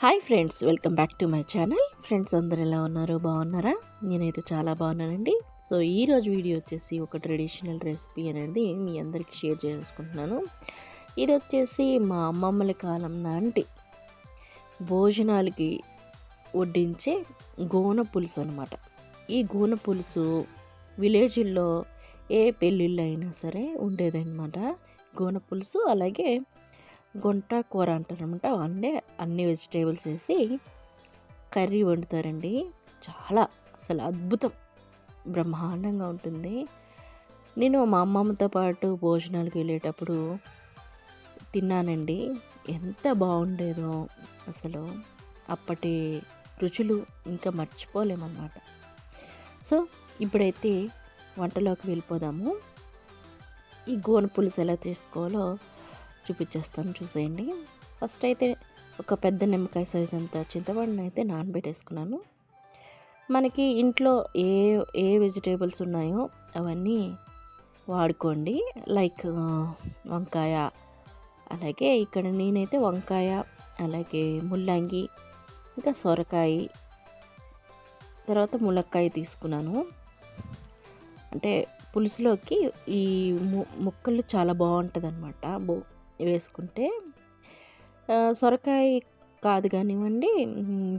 Hi friends, welcome back to my channel. Friends అందరు ఎలా ఉన్నారు? బాగున్నారా? నేనైతే చాలా బాగున్నానండి. సో ఈరోజు వీడియో వచ్చేసి ఒక ట్రెడిషనల్ రెసిపీ అనేది మీ అందరికీ షేర్ చేసుకుంటున్నాను. ఇది వచ్చేసి మా అమ్మమ్మల కాలం నాటి భోజనాలకి వడ్డించే గోన పులుసు అనమాట. ఈ గోన పులుసు విలేజ్ల్లో ఏ పెళ్ళిళ్ళు అయినా సరే ఉండేదన్నమాట. గోన పులుసు అలాగే గుంట కూర అంటారనమాట. అంటే అన్ని వెజిటేబుల్స్ వేసి కర్రీ వండుతారండి. చాలా అసలు అద్భుతం, బ్రహ్మాండంగా ఉంటుంది. నేను మా అమ్మమ్మతో పాటు భోజనాలకు వెళ్ళేటప్పుడు తిన్నానండి. ఎంత బాగుండేదో అసలు. అప్పటి రుచులు ఇంకా మర్చిపోలేమన్నమాట. సో ఇప్పుడైతే వంటలోకి వెళ్ళిపోదాము. ఈ గోన పులుసు ఎలా చేసుకోవాలో చూపించేస్తాను, చూసేయండి. ఫస్ట్ అయితే ఒక పెద్ద నిమ్మకాయ సైజ్ అంత చింతపండుని అయితే నానబెట్టేసుకున్నాను. మనకి ఇంట్లో ఏ ఏ వెజిటేబుల్స్ ఉన్నాయో అవన్నీ వాడుకోండి. లైక్ వంకాయ, అలాగే ఇక్కడ నేనైతే వంకాయ, అలాగే ముల్లంగి, ఇంకా సొరకాయ, తర్వాత ములక్కాయ తీసుకున్నాను. అంటే పులుసులోకి ఈ ముక్కలు చాలా బాగుంటుంది అనమాట వేసుకుంటే. సొరకాయ కాదు కానివ్వండి,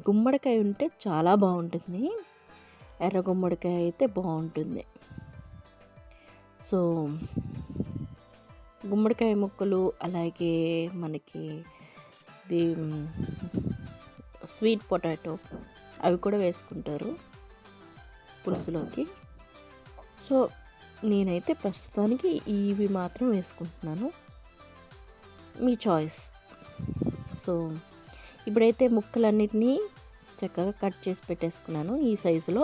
గుమ్మడికాయ ఉంటే చాలా బాగుంటుంది. ఎర్ర గుమ్మడికాయ అయితే బాగుంటుంది. సో గుమ్మడికాయ ముక్కలు, అలాగే మనకి ఇది స్వీట్ పొటాటో అవి కూడా వేసుకుంటారు పులుసులోకి. సో నేనైతే ప్రస్తుతానికి ఇవి మాత్రం వేసుకుంటున్నాను, మీ చాయిస్. సో ఇప్పుడైతే ముక్కలన్నిటినీ చక్కగా కట్ చేసి పెట్టేసుకున్నాను ఈ సైజులో.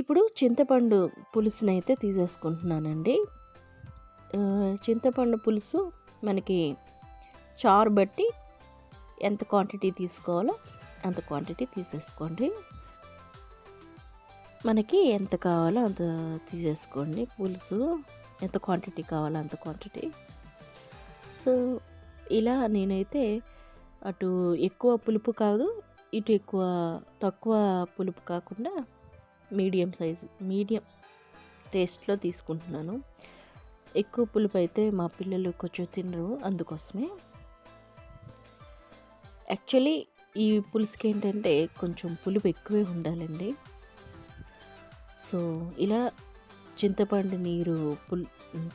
ఇప్పుడు చింతపండు పులుసునైతే తీసేసుకుంటున్నానండి. చింతపండు పులుసు మనకి చారు బట్టి ఎంత క్వాంటిటీ తీసుకోవాలో అంత క్వాంటిటీ తీసేసుకోండి. మనకి ఎంత కావాలో అంత తీసేసుకోండి. పులుసు ఎంత క్వాంటిటీ కావాలో అంత క్వాంటిటీ. సో ఇలా నేనైతే అటు ఎక్కువ పులుపు కాదు, ఇటు తక్కువ పులుపు కాకుండా మీడియం సైజు, మీడియం టేస్ట్లో తీసుకుంటున్నాను. ఎక్కువ పులుపు అయితే మా పిల్లలు కొంచెం తినరు, అందుకోసమే. యాక్చువల్లీ ఈ పులుసుకి ఏంటంటే కొంచెం పులుపు ఎక్కువే ఉండాలండి. సో ఇలా చింతపండు నీరు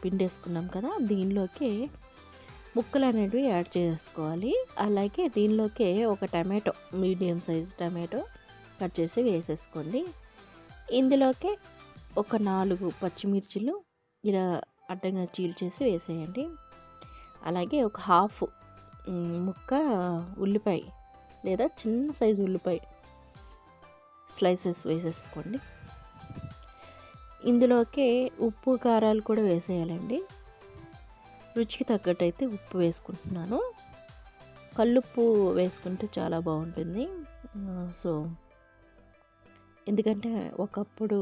పిండేసుకున్నాం కదా, దీనిలోకి ముక్కలు అనేటివి యాడ్ చేసుకోవాలి. అలాగే దీనిలోకి ఒక tomato, medium size tomato cut చేసి వేసేసుకోండి. ఇందులోకి ఒక 4 పచ్చిమిర్చిలు ఇలా అడ్డంగా చీల్చేసి వేసేయండి. అలాగే ఒక హాఫ్ ముక్క ఉల్లిపాయ లేదా చిన్న సైజు ఉల్లిపాయ స్లైసెస్ వేసేసుకోండి. ఇందులోకి ఉప్పు కారాలు కూడా వేసేయాలండి. రుచికి తగ్గట్టు అయితే ఉప్పు వేసుకుంటున్నాను. కల్లుప్పు వేసుకుంటే చాలా బాగుంటుంది. సో ఎందుకంటే ఒకప్పుడు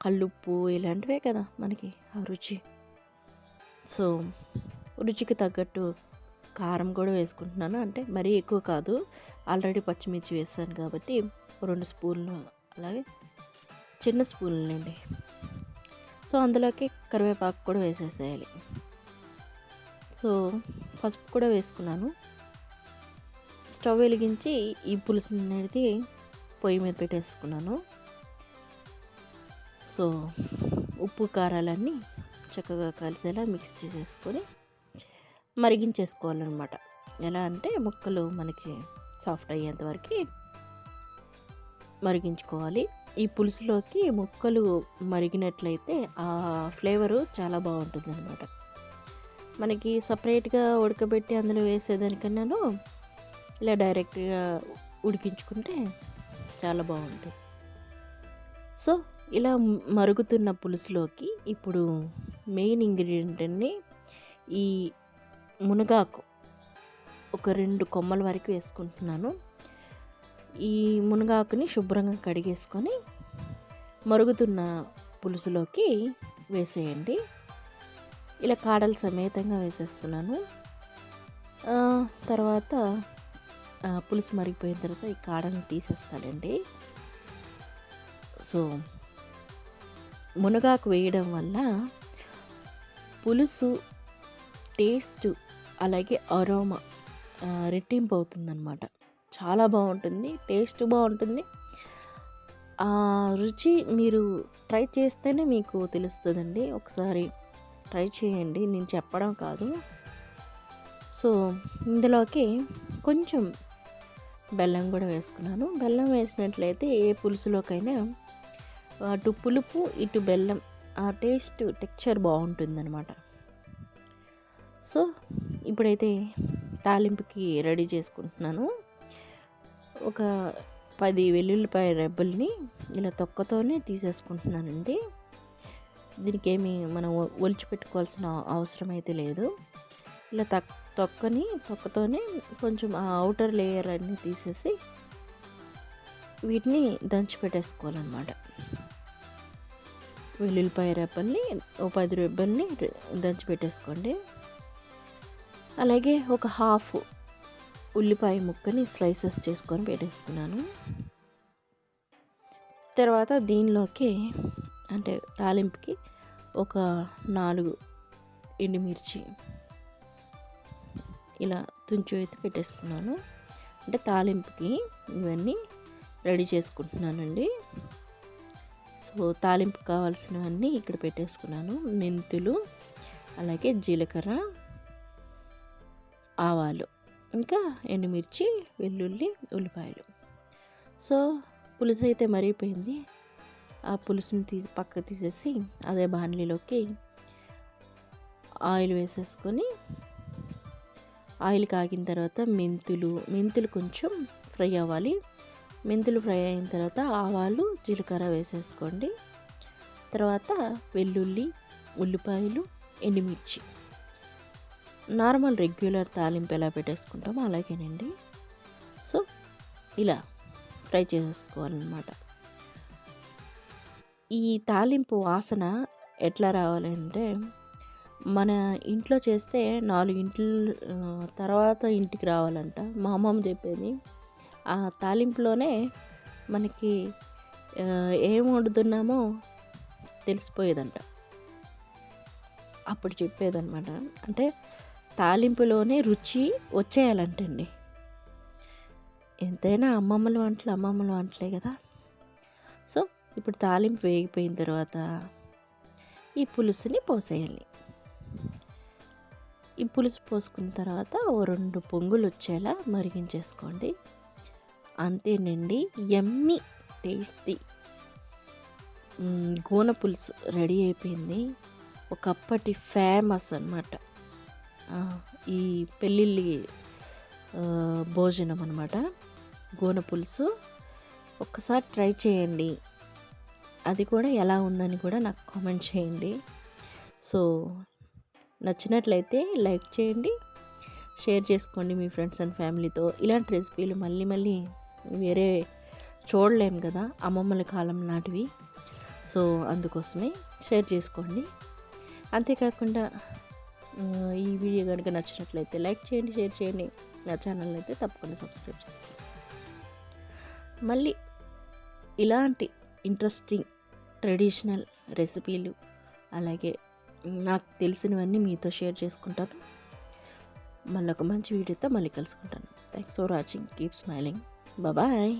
కల్లుప్పు ఇలాంటివే కదా మనకి ఆ రుచి. సో రుచికి తగ్గట్టు కారం కూడా వేసుకుంటున్నాను. అంటే మరీ ఎక్కువ కాదు, ఆల్రెడీ పచ్చిమిర్చి వేసాను కాబట్టి 2 స్పూన్లు, అలాగే చిన్న స్పూన్లండి. సో అందులోకి కరివేపాకు కూడా వేసేసేయాలి. సో పసుపు కూడా వేసుకున్నాను. స్టవ్ వెలిగించి ఈ పులుసు అనేది పొయ్యి మీద పెట్టేసుకున్నాను. సో ఉప్పు కారాలన్నీ చక్కగా కలిసేలా మిక్స్ చేసేసుకొని మరిగించేసుకోవాలన్నమాట. ఎలా అంటే ముక్కలు మనకి సాఫ్ట్ అయ్యేంతవరకు మరిగించుకోవాలి. ఈ పులుసులోకి ముక్కలు మరిగినట్లయితే ఆ ఫ్లేవరు చాలా బాగుంటుంది అన్నమాట. మనకి సపరేట్గా ఉడకబెట్టి అందులో వేసేదానికన్నాను ఇలా డైరెక్ట్గా ఉడికించుకుంటే చాలా బాగుంటుంది. సో ఇలా మరుగుతున్న పులుసులోకి ఇప్పుడు మెయిన్ ఇంగ్రీడియంట్ అండి, ఈ మునగాకు ఒక 2 కొమ్మల వరకు వేసుకుంటున్నాను. ఈ మునగాకుని శుభ్రంగా కడిగేసుకొని మరుగుతున్న పులుసులోకి వేసేయండి. ఇలా కాడలు సమేతంగా వేసేస్తున్నాను. తర్వాత పులుసు మరిగిపోయిన తర్వాత ఈ కాడని తీసేస్తానండి. సో మునగాకు వేయడం వల్ల పులుసు టేస్ట్ అలాగే అరోమా రెట్టింపు అవుతుందన్నమాట. చాలా బాగుంటుంది, టేస్ట్ బాగుంటుంది. ఆ రుచి మీరు ట్రై చేస్తేనే మీకు తెలుస్తుందండి. ఒకసారి ట్రై చేయండి, నేను చెప్పడం కాదు. సో ఇందులోకి కొంచెం బెల్లం కూడా వేసుకున్నాను. బెల్లం వేసినట్లయితే ఏ పులుసులోకైనా అటు పులుపు ఇటు బెల్లం ఆ టెక్స్చర్ బాగుంటుందన్నమాట. సో ఇప్పుడైతే తాలింపుకి రెడీ చేసుకుంటున్నాను. ఒక 10 వెల్లుల్లిపాయ రెబ్బల్ని ఇలా తొక్కతోనే తీసేసుకుంటున్నానండి. దీనికి ఏమి మనం ఒలిచి పెట్టుకోవాల్సిన అవసరం అయితే లేదు. ఇలా తొక్కతోనే కొంచెం ఆ అవుటర్ లేయర్ అన్నీ తీసేసి వీటిని దంచి పెట్టేసుకోవాలన్నమాట. వెల్లుల్లిపాయ రెబ్బల్ని 10 రెబ్బల్ని దంచి పెట్టేసుకోండి. అలాగే ఒక హాఫ్ ఉల్లిపాయ ముక్కని స్లైసెస్ చేసుకొని పెట్టేసుకున్నాను. తర్వాత దీనిలోకి అంటే తాలింపుకి ఒక 4 ఎండుమిర్చి ఇలా తుంచి అయితే పెట్టేసుకున్నాను. అంటే తాలింపుకి ఇవన్నీ రెడీ చేసుకుంటున్నానండి. సో తాలింపుకి కావాల్సినవన్నీ ఇక్కడ పెట్టేసుకున్నాను. మెంతులు, అలాగే జీలకర్ర, ఆవాలు, ఇంకా ఎండుమిర్చి, వెల్లుల్లి, ఉల్లిపాయలు. సో పులుసు అయితే మరిగిపోయింది. ఆ పులుసుని పక్కకు తీసేసి అదే బాణలిలోకి ఆయిల్ వేసేసుకొని, ఆయిల్ కాగిన తర్వాత మెంతులు కొంచెం ఫ్రై అవ్వాలి. మెంతులు ఫ్రై అయిన తర్వాత ఆవాలు, జీలకర్ర వేసేసుకోండి. తర్వాత వెల్లుల్లి, ఉల్లిపాయలు, ఎండుమిర్చి, నార్మల్ రెగ్యులర్ తాలింపు ఎలా పెట్టేసుకుంటామో అలాగేనండి. సో ఇలా ఫ్రై చేసేసుకోవాలన్నమాట. ఈ తాలింపు వాసన ఎట్లా రావాలంటే, మన ఇంట్లో చేస్తే 4 ఇంట్ల తర్వాత ఇంటికి రావాలంట మా అమ్మమ్మ చెప్పేది. ఆ తాలింపులోనే మనకి ఏం వండుతున్నామో తెలిసిపోయేదంట. అప్పుడు చెప్పేదన్నమాట. అంటే తాలింపులోనే రుచి వచ్చేయాలంటండి. ఎంతైనా అమ్మమ్మల వంటలే కదా. సో ఇప్పుడు తాలింపు వేగిపోయిన తర్వాత ఈ పులుసుని పోసేయాలి. ఈ పులుసు పోసుకున్న తర్వాత ఓ 2 పొంగులు వచ్చేలా మరిగించేసుకోండి. అంతేనండి, యమ్మీ టేస్టీ గోన పులుసు రెడీ అయిపోయింది. ఒకప్పటి ఫేమస్ అన్నమాట ఈ పెళ్ళిళ్ళి భోజనం అన్నమాట గోన పులుసు. ఒక్కసారి ట్రై చేయండి, అది కూడా ఎలా ఉందని కూడా నాకు కామెంట్ చేయండి. సో నచ్చినట్లయితే లైక్ చేయండి, షేర్ చేసుకోండి మీ ఫ్రెండ్స్ అండ్ ఫ్యామిలీతో. ఇలాంటి రెసిపీలు మళ్ళీ వేరే చూడలేం కదా, అమ్మమ్మల కాలం నాటివి. సో అందుకోసమే షేర్ చేసుకోండి. అంతేకాకుండా ఈ వీడియో కనుక నచ్చినట్లయితే లైక్ చేయండి, షేర్ చేయండి. నా ఛానల్ అయితే తప్పకుండా సబ్స్క్రైబ్ చేసుకోండి. మళ్ళీ ఇలాంటి ఇంట్రెస్టింగ్ ట్రెడిషనల్ రెసిపీలు, అలాగే నాకు తెలిసినవన్నీ మీతో షేర్ చేసుకుంటాను. మళ్ళీ ఒక మంచి వీడియోతో మళ్ళీ కలుసుకుంటాను. Thanks for watching. Keep smiling. Bye.